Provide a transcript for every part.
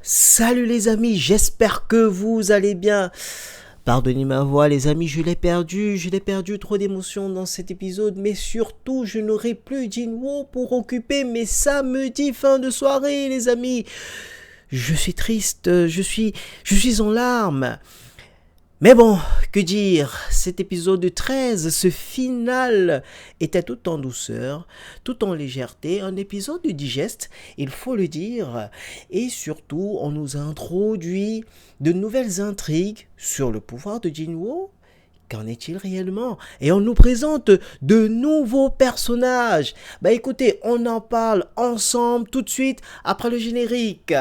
Salut les amis, j'espère que vous allez bien. Pardonnez ma voix les amis, je l'ai perdu, trop d'émotions dans cet épisode, mais surtout je n'aurai plus Jinwoo pour occuper mes samedis fin de soirée les amis. Je suis triste, je suis en larmes. Mais bon, que dire, cet épisode 13, ce final, était tout en douceur, tout en légèreté, un épisode digeste, il faut le dire, et surtout on nous a introduit de nouvelles intrigues sur le pouvoir de Jinwoo. Qu'en est-il réellement? Et on nous présente de nouveaux personnages. Bah écoutez, on en parle ensemble tout de suite après le générique.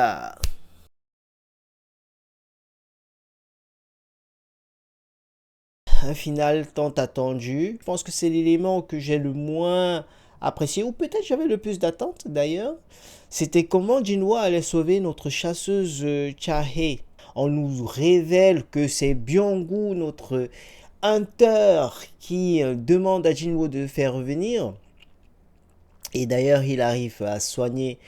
Un final tant attendu. Je pense que c'est l'élément que j'ai le moins apprécié, ou peut-être j'avais le plus d'attentes d'ailleurs. C'était comment Jinwoo allait sauver notre chasseuse Chae. On nous révèle que c'est Byung-gu, notre hunter, qui demande à Jinwoo de faire revenir. Et d'ailleurs, il arrive à soigner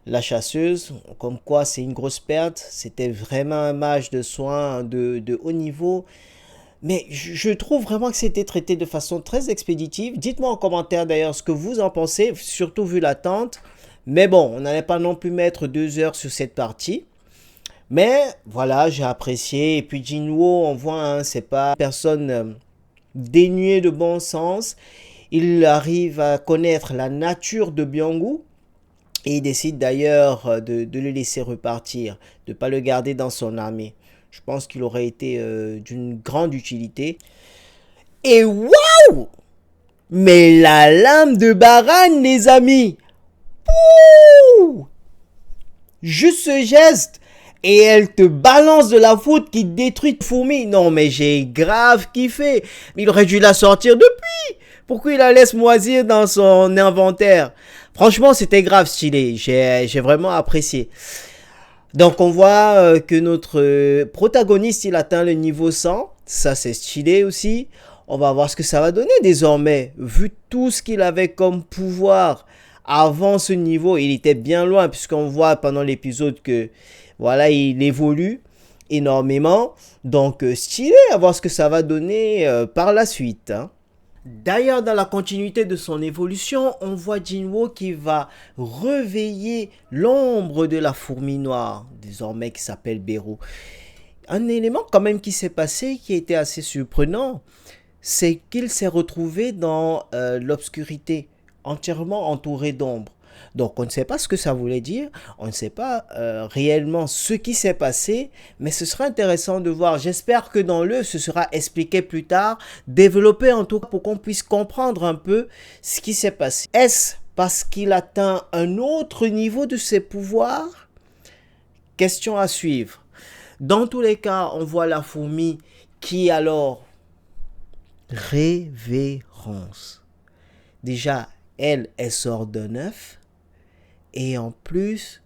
la chasseuse, comme quoi c'est une grosse perte. C'était vraiment un match de soins de haut niveau. Mais je trouve vraiment que c'était traité de façon très expéditive. Dites-moi en commentaire d'ailleurs ce que vous en pensez, surtout vu l'attente. Mais bon, on n'allait pas non plus mettre 2 heures sur cette partie. Mais voilà, j'ai apprécié. Et puis Jinwoo, on voit, hein, c'est pas une personne dénuée de bon sens. Il arrive à connaître la nature de Byung-gu. Et il décide d'ailleurs de le laisser repartir, de ne pas le garder dans son armée. Je pense qu'il aurait été d'une grande utilité. Et waouh! Mais la lame de Baran, les amis! Ouh! Juste ce geste! Et elle te balance de la foudre qui détruit fourmi. Non, mais j'ai grave kiffé. Il aurait dû la sortir depuis. Pourquoi il la laisse moisir dans son inventaire? Franchement, c'était grave stylé. J'ai vraiment apprécié. Donc on voit que notre protagoniste, il atteint le niveau 100. Ça, c'est stylé aussi. On va voir ce que ça va donner désormais. Vu tout ce qu'il avait comme pouvoir avant ce niveau, il était bien loin puisqu'on voit pendant l'épisode que voilà, il évolue énormément. Donc stylé à voir ce que ça va donner par la suite, hein. D'ailleurs, dans la continuité de son évolution, on voit Jinwoo qui va réveiller l'ombre de la fourmi noire, désormais qui s'appelle Beru. Un élément quand même qui s'est passé, qui était assez surprenant, c'est qu'il s'est retrouvé dans l'obscurité, entièrement entouré d'ombre. Donc on ne sait pas ce que ça voulait dire, on ne sait pas réellement ce qui s'est passé, mais ce sera intéressant de voir. J'espère que dans le ce sera expliqué plus tard, développé en tout cas pour qu'on puisse comprendre un peu ce qui s'est passé. Est-ce parce qu'il atteint un autre niveau de ses pouvoirs? Question à suivre. Dans tous les cas, on voit la fourmi qui alors révérence. Déjà, elle sort d'un œuf. Et en plus,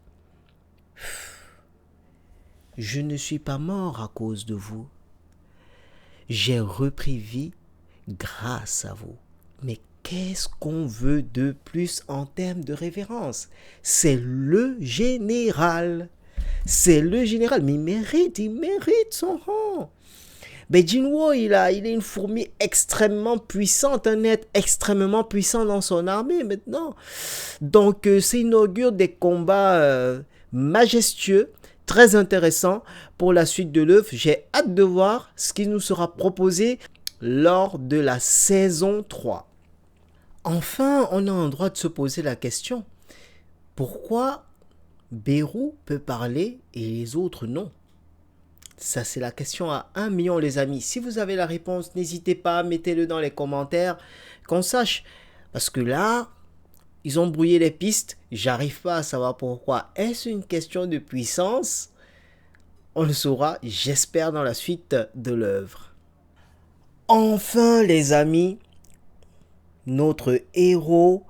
je ne suis pas mort à cause de vous. J'ai repris vie grâce à vous. Mais qu'est-ce qu'on veut de plus en termes de révérence? C'est le général. C'est le général. Mais il mérite son rang. Ben Jinwoo, il est une fourmi extrêmement puissante, un être extrêmement puissant dans son armée maintenant. Donc, ça inaugure des combats majestueux, très intéressants pour la suite de l'œuvre. J'ai hâte de voir ce qui nous sera proposé lors de la saison 3. Enfin, on a un droit de se poser la question, pourquoi Beru peut parler et les autres non? Ça, c'est la question à 1 million, les amis. Si vous avez la réponse, n'hésitez pas, mettez-le dans les commentaires, qu'on sache. Parce que là, ils ont brouillé les pistes. J'arrive pas à savoir pourquoi. Est-ce une question de puissance? On le saura, j'espère, dans la suite de l'œuvre. Enfin, les amis, notre héros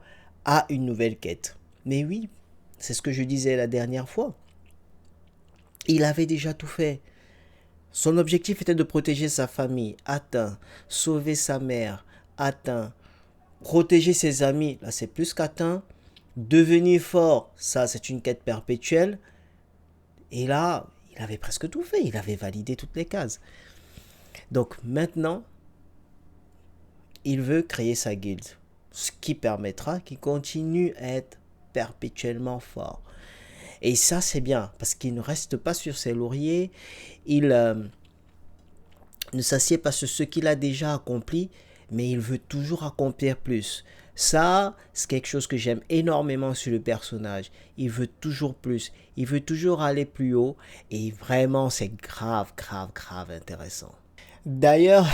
a une nouvelle quête. Mais oui, c'est ce que je disais la dernière fois. Il avait déjà tout fait. Son objectif était de protéger sa famille, atteint. Sauver sa mère, atteint. Protéger ses amis, là c'est plus qu'atteint. Devenir fort, ça c'est une quête perpétuelle. Et là, il avait presque tout fait. Il avait validé toutes les cases. Donc maintenant, il veut créer sa guilde. Ce qui permettra qu'il continue à être perpétuellement fort. Et ça, c'est bien, parce qu'il ne reste pas sur ses lauriers. Il ne s'assied pas sur ce qu'il a déjà accompli, mais il veut toujours accomplir plus. Ça, c'est quelque chose que j'aime énormément sur le personnage. Il veut toujours plus. Il veut toujours aller plus haut. Et vraiment, c'est grave, grave, grave intéressant. D'ailleurs,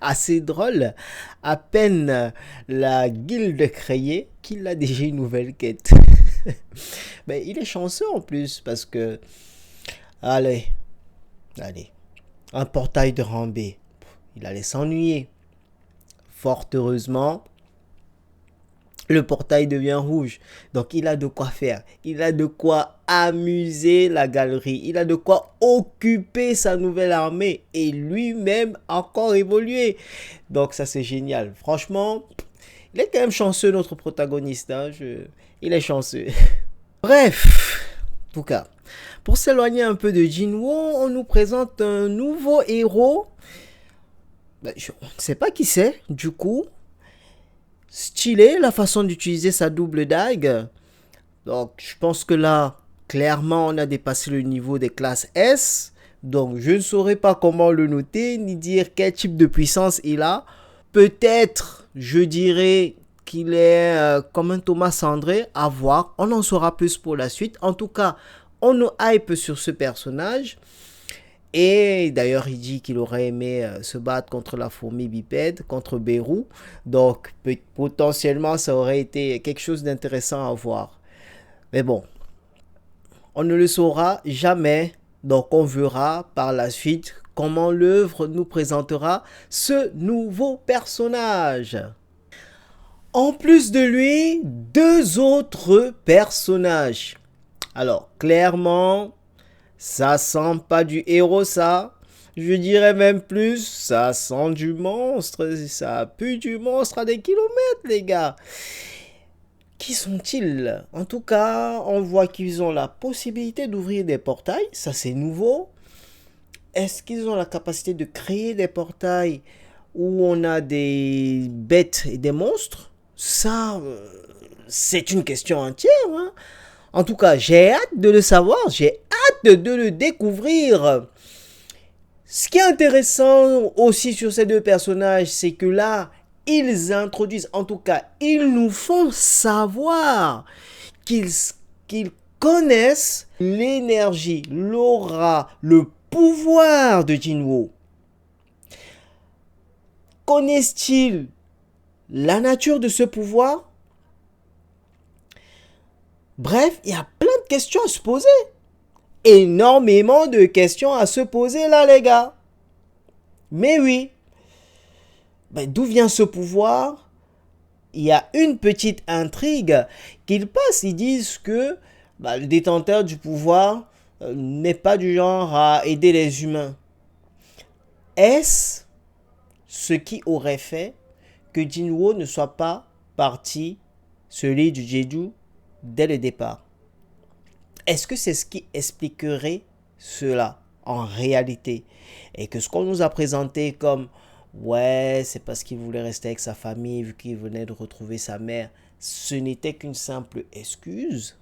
assez drôle, à peine la guilde créée qu'il a déjà une nouvelle quête. Mais il est chanceux en plus parce que, allez, allez, un portail de Rambé, il allait s'ennuyer. Fort heureusement, le portail devient rouge. Donc il a de quoi faire. Il a de quoi amuser la galerie. Il a de quoi occuper sa nouvelle armée et lui-même encore évoluer. Donc ça c'est génial. Franchement, il est quand même chanceux notre protagoniste. Hein. Il est chanceux. Bref, en tout cas, pour s'éloigner un peu de Jinwoo, on nous présente un nouveau héros. Je ne sais pas qui c'est, du coup. Stylé la façon d'utiliser sa double dague. Donc je pense que là, clairement, on a dépassé le niveau des classes S. Donc je ne saurais pas comment le noter, ni dire quel type de puissance il a. Peut-être, je dirais qu'il est comme un Thomas Sandré, à voir. On en saura plus pour la suite. En tout cas, on nous hype sur ce personnage. Et d'ailleurs, il dit qu'il aurait aimé se battre contre la fourmi bipède, contre Beru. Donc, potentiellement, ça aurait été quelque chose d'intéressant à voir. Mais bon, on ne le saura jamais. Donc, on verra par la suite comment l'œuvre nous présentera ce nouveau personnage. En plus de lui, deux autres personnages. Alors, clairement, ça sent pas du héros, ça. Je dirais même plus, ça sent du monstre. Ça pue du monstre à des kilomètres, les gars. Qui sont-ils? En tout cas, on voit qu'ils ont la possibilité d'ouvrir des portails. Ça, c'est nouveau. Est-ce qu'ils ont la capacité de créer des portails où on a des bêtes et des monstres? Ça, c'est une question entière. Hein. En tout cas, j'ai hâte de le savoir. J'ai hâte de le découvrir. Ce qui est intéressant aussi sur ces deux personnages, c'est que là, ils introduisent, en tout cas, ils nous font savoir qu'ils connaissent l'énergie, l'aura, le pouvoir de Jinwoo. Connaissent-ils la nature de ce pouvoir? Bref, il y a plein de questions à se poser. Énormément de questions à se poser là, les gars. Mais oui. D'où vient ce pouvoir? Il y a une petite intrigue qu'ils passent. Ils disent que le détenteur du pouvoir n'est pas du genre à aider les humains. Est-ce ce qui aurait fait que Jinwoo ne soit pas parti se lier du Jeju dès le départ? Est-ce que c'est ce qui expliquerait cela en réalité? Et que ce qu'on nous a présenté comme ouais, c'est parce qu'il voulait rester avec sa famille vu qu'il venait de retrouver sa mère, ce n'était qu'une simple excuse?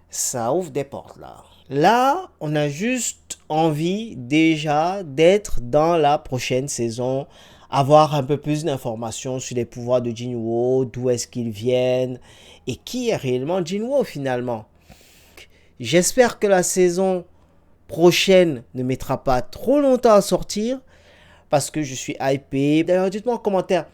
Ça ouvre des portes là. Là, on a juste envie déjà d'être dans la prochaine saison, avoir un peu plus d'informations sur les pouvoirs de Jinwoo, d'où est-ce qu'ils viennent et qui est réellement Jinwoo finalement. J'espère que la saison prochaine ne mettra pas trop longtemps à sortir parce que je suis hypé. D'ailleurs, dites-moi en commentaire,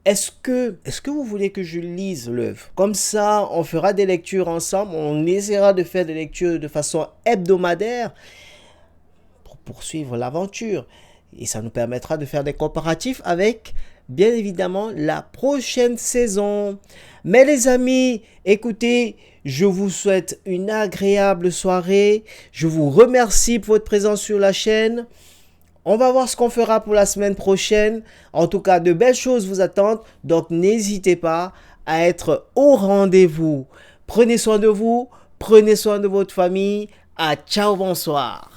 est-ce que vous voulez que je lise l'œuvre? Comme ça, on fera des lectures ensemble, on essaiera de faire des lectures de façon hebdomadaire pour poursuivre l'aventure. Et ça nous permettra de faire des comparatifs avec, bien évidemment, la prochaine saison. Mais les amis, écoutez, je vous souhaite une agréable soirée. Je vous remercie pour votre présence sur la chaîne. On va voir ce qu'on fera pour la semaine prochaine. En tout cas, de belles choses vous attendent. Donc, n'hésitez pas à être au rendez-vous. Prenez soin de vous. Prenez soin de votre famille. À ciao, bonsoir.